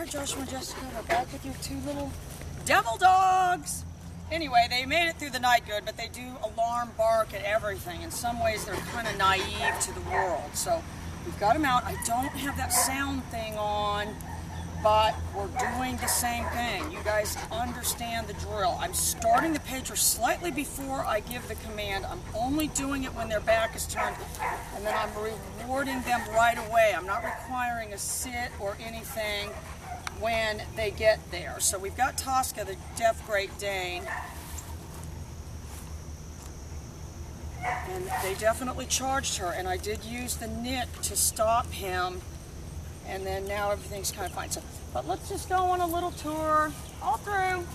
Alright, Joshua and Jessica, we're back with your two little devil dogs. Anyway, they made it through the night good, but they do alarm bark at everything. In some ways, they're kind of naive to the world. So we've got them out. I don't have that sound thing on, but we're doing the same thing. You guys understand the drill. I'm starting the pager slightly before I give the command. I'm only doing it when their back is turned, and then I'm rewarding them right away. I'm not requiring a sit or anything when they get there. So we've got Tosca, the deaf Great Dane, and they definitely charged her, and I did use the nit to stop him, and then now everything's kind of fine. So, but let's just go on a little tour all through.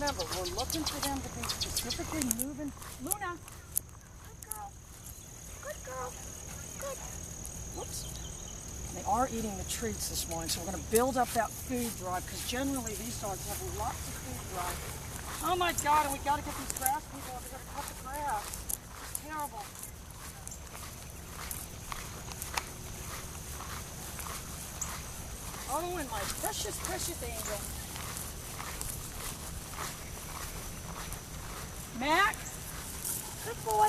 Remember, we're looking for them to be specifically moving. Luna, good girl, good girl, good. Whoops. They are eating the treats this morning, so we're going to build up that food drive, because generally these dogs have lots of food drive. Oh my God, and we got to get these grass people over here to cut the grass. It's terrible. Oh, and my precious, precious angel. Mac, good boy,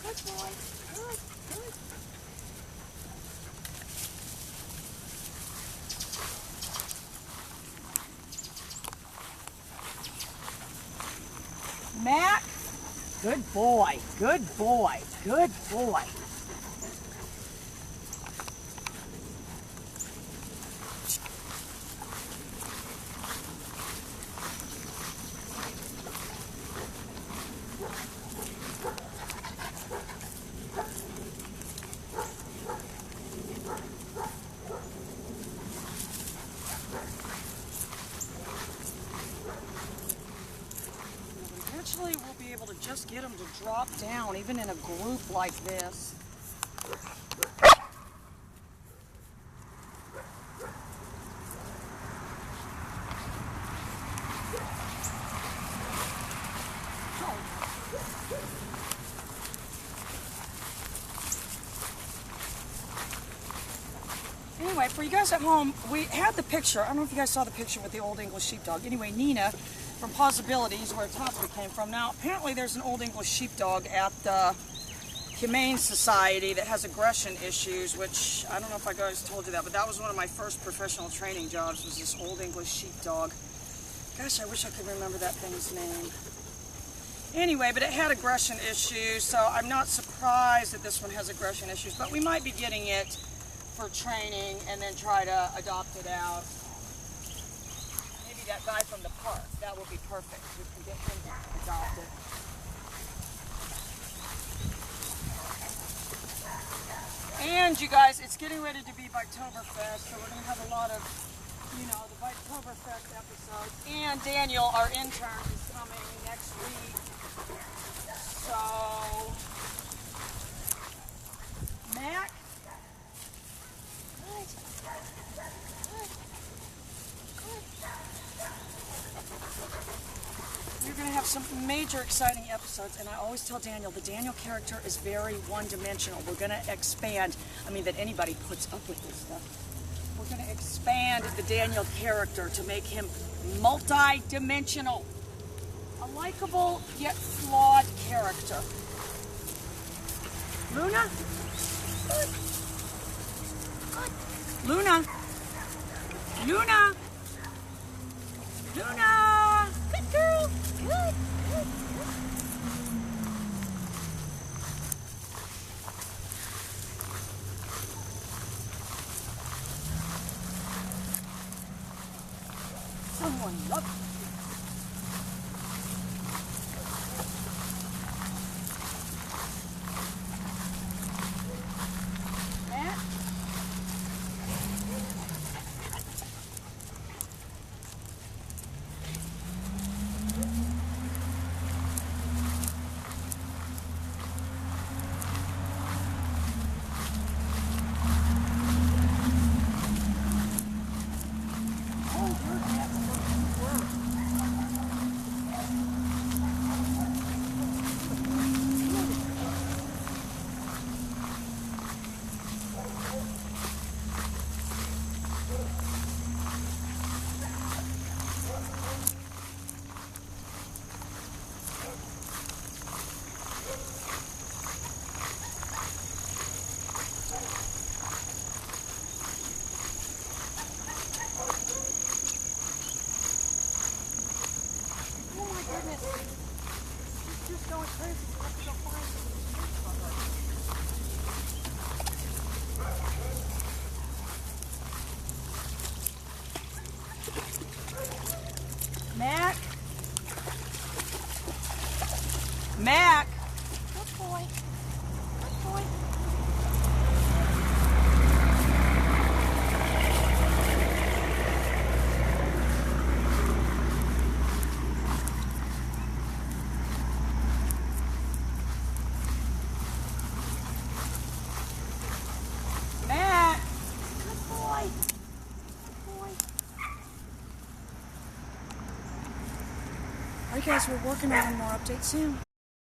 good boy, good, good. Mac, good boy, good boy, good boy. Eventually we'll be able to just get them to drop down, even in a group like this. Anyway, for you guys at home, we had the picture. I don't know if you guys saw the picture with the Old English Sheepdog. Anyway, Nina from Possibilities, where Tosca came from. Now, apparently there's an Old English Sheepdog at the Humane Society that has aggression issues, which I don't know if I guys told you that, but that was one of my first professional training jobs, was this Old English Sheepdog. Gosh, I wish I could remember that thing's name. Anyway, but it had aggression issues, so I'm not surprised that this one has aggression issues, but we might be getting it for training and then try to adopt it out. Maybe that guy from the park, that will be perfect. We can get him adopted. And you guys, it's getting ready to be Biketoberfest, so we're going to have a lot of, you know, the Biketoberfest episodes. And Daniel, our intern, is coming next week. So, Mac, we're going to have some major exciting episodes, and I always tell Daniel, the Daniel character is very one-dimensional. We're going to expand, I mean that anybody puts up with this stuff. We're going to expand the Daniel character to make him multi-dimensional. A likable yet flawed character. Luna? Good. Good. Luna? Luna? Luna! Good girl! Good, good, good. Someone loves you. Matt? guys, we're working on more updates soon.